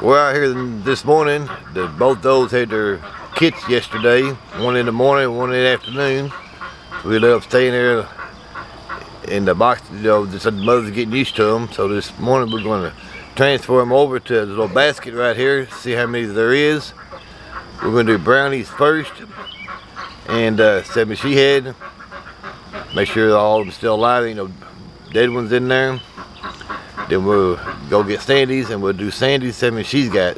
We're out here this morning. Both those had their kits yesterday, one in the morning, one in the afternoon. We ended up staying there in the box, just the mother's getting used to them. So this morning we're going to transfer them over to the little basket right here, see how many there is. We're going to do brownies first, and 7 she had. Make sure all of them still alive, ain't no dead ones in there. Then we'll go get Sandy's, and we'll do Sandy's 7 she's got.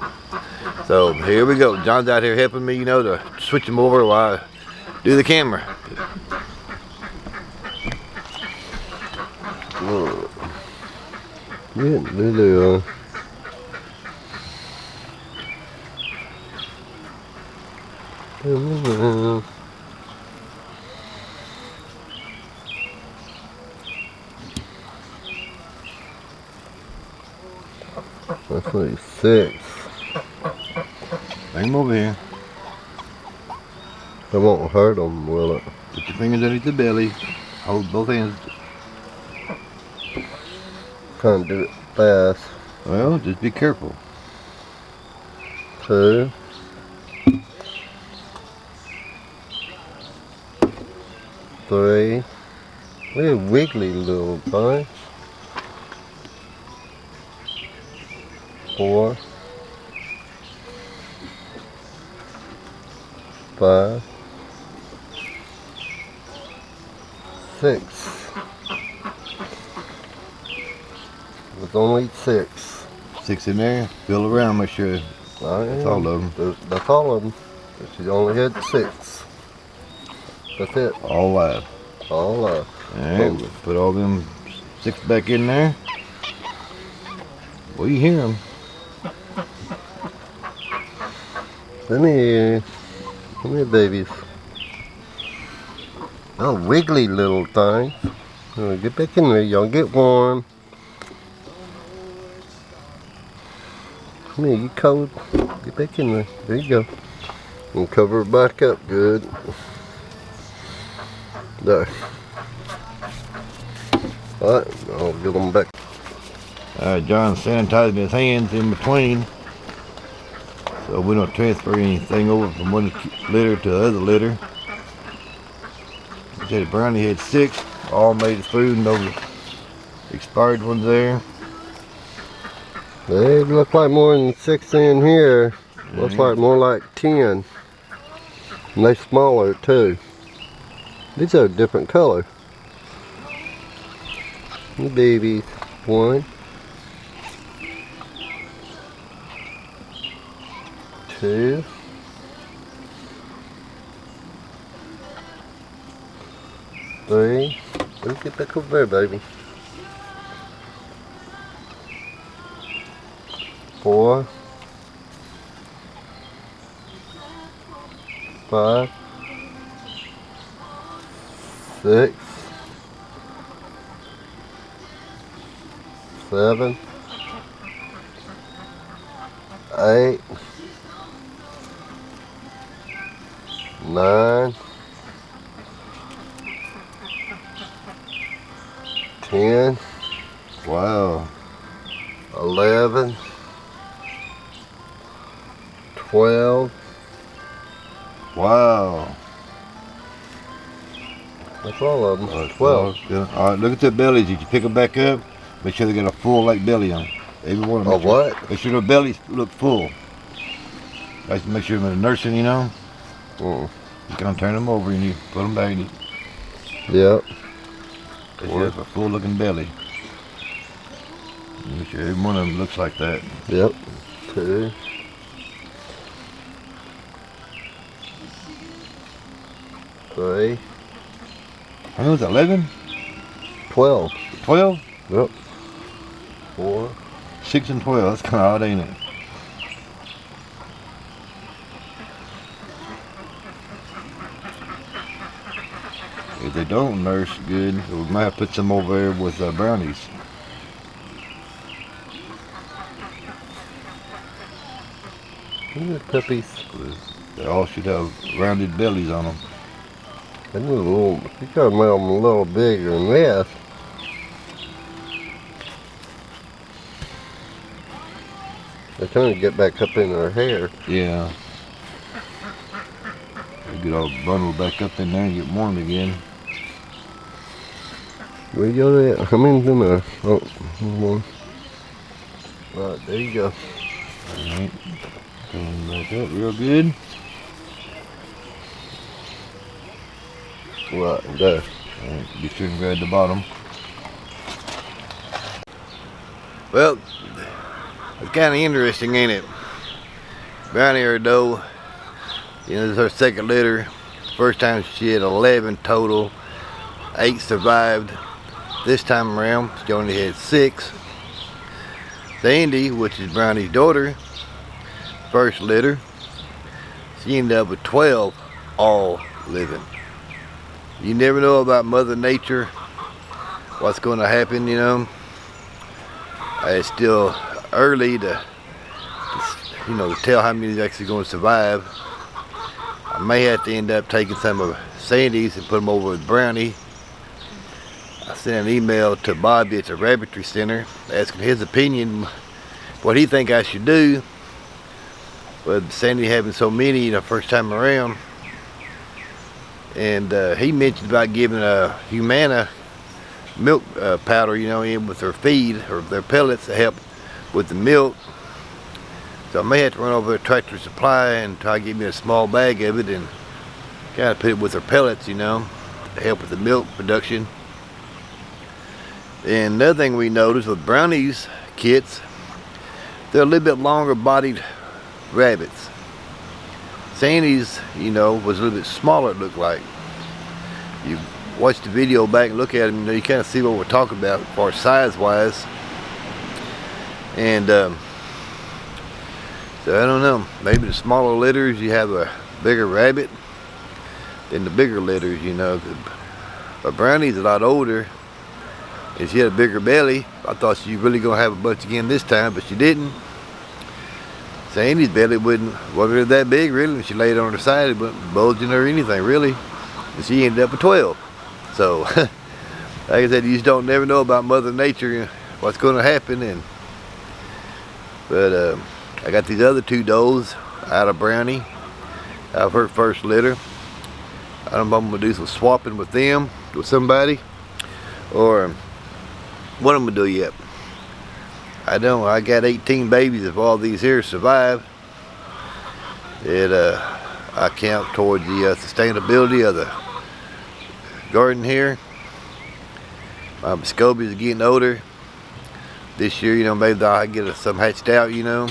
So here we go. John's out here helping me, to switch them over while I do the camera. That's like 6. Bring them over here. It won't hurt them, will it? Put your fingers underneath the belly. Hold both hands. Trying to do it fast. Well, just be careful. 2. 3. They're wiggly little things. 4. 5. 6. There's only 6. 6 in there. Feel around, make sure that's all of them. That's all of them. She only had 6. That's it. All live. All live. Alright, we'll put all them 6 back in there. Well, you hear them. Come here, babies. Oh, wiggly little thing. Get back in there, y'all. Get warm. Come here, you cold. Get back in there. There you go. And cover her back up good. There. Alright, I'll get them back. John's sanitizing his hands in between, so we don't transfer anything over from one litter to the other litter. The brownie had 6, all made it through, no expired ones there. They look like more than 6 in here. Looks like more like 10. And they're smaller too. These are a different color. The babies. 1. 2. 3. Let's get back over there, baby. 4. 5. 6. 7. 8. 9. 10. Wow. 11. 12. Wow. That's all of them. 12. Yeah. Alright, look at the bellies. If you pick them back up, make sure they got a full like belly on them. Every one of them. What? Make sure their bellies look full. Like to make sure they're nursing, You can turn them over and you put them back. Yep. They should have a full looking belly. Make sure every one of them looks like that. Yep. 2. 3. How many was it, 11? 12. 12? Yep. 4. 6 and 12, that's kind of odd, ain't it? If they don't nurse good, we might have to put some over there with brownies. Look at puppies. They all should have rounded bellies on them. They need a little, you gotta make them a little bigger than this. They're trying to get back up in their hair. Yeah. They get all bundled back up in there and get warm again. We go there. How many of them are? Oh, one. Right, there you go. Alright. Coming back up real good. Right, there. Alright, be sure and grab the bottom. Well, it's kind of interesting, ain't it? Brownie or doe, you know, this is her second litter. First time she had 11 total. 8 survived. This time around, she only had 6. Sandy, which is Brownie's daughter, first litter, she ended up with 12 all living. You never know about Mother Nature, what's going to happen, you know. It's still early to you know, to tell how many is actually going to survive. I may have to end up taking some of Sandy's and put them over with Brownie. I sent an email to Bobby at the Rabbitry Center asking his opinion, what he think I should do. With Sandy having so many the first time around. And he mentioned about giving a Humana milk powder, you know, in with their feed or their pellets to help with the milk. So I may have to run over to Tractor Supply and try to get me a small bag of it and kind of put it with their pellets, you know, to help with the milk production. And another thing we noticed with Brownie's kits, they're a little bit longer bodied rabbits. Sandy's, you know, was a little bit smaller, it looked like. You watch the video back and look at them, you know, you kind of see what we're talking about as far as size wise. And so I don't know, maybe the smaller litters you have a bigger rabbit than the bigger litters, you know. But Brownie's a lot older and she had a bigger belly. I thought she was really gonna have a bunch again this time, but she didn't. Sandy's belly wasn't really that big, really. When she laid on her side, it wasn't bulging or anything, really. And she ended up with 12. So, like I said, you just don't never know about Mother Nature, what's going to happen. But I got these other 2 does out of Brownie, out of her first litter. I don't know if I'm going to do some swapping with them, with somebody, or what I'm going to do yet. I don't. I got 18 babies. If all these here survive, it I count towards the sustainability of the garden here. My scobies are getting older. This year, you know, maybe I'll get some hatched out, you know,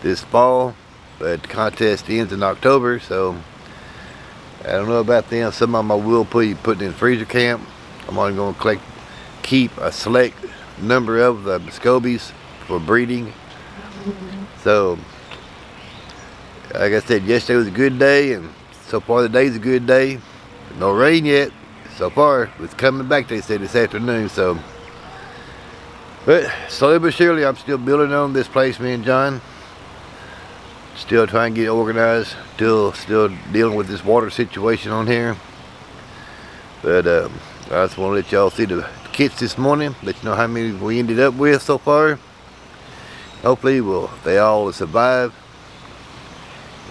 this fall. But the contest ends in October, so I don't know about them. Some of them I will put in freezer camp. I'm only going to keep a select number of the scobies for breeding. So like I said, yesterday was a good day, and so far the day's a good day. No rain yet so far. It's coming back, they said, this afternoon. So, but slowly but surely I'm still building on this place, me and John. Still trying to get organized, still dealing with this water situation on here. But I just want to let y'all see the kits this morning, let you know how many we ended up with so far. Hopefully they all will survive.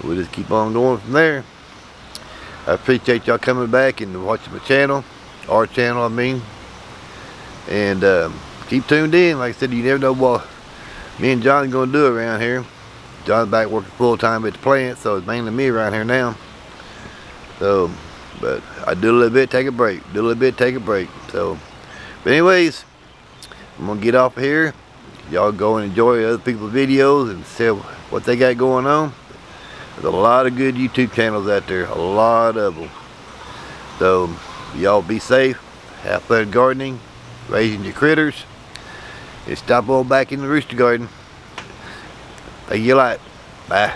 We'll just keep on going from there. I appreciate y'all coming back and watching my channel, our channel I mean. And keep tuned in. Like I said, you never know what me and John are going to do around here. John's back working full time at the plant, so it's mainly me around here now. So, but I do a little bit, take a break. Do a little bit, take a break. So, but anyways, I'm gonna get off of here. Y'all go and enjoy other people's videos and see what they got going on. There's a lot of good YouTube channels out there, a lot of them. So y'all be safe, have fun gardening, raising your critters, and stop on back in the rooster garden. Thank you a lot. Bye.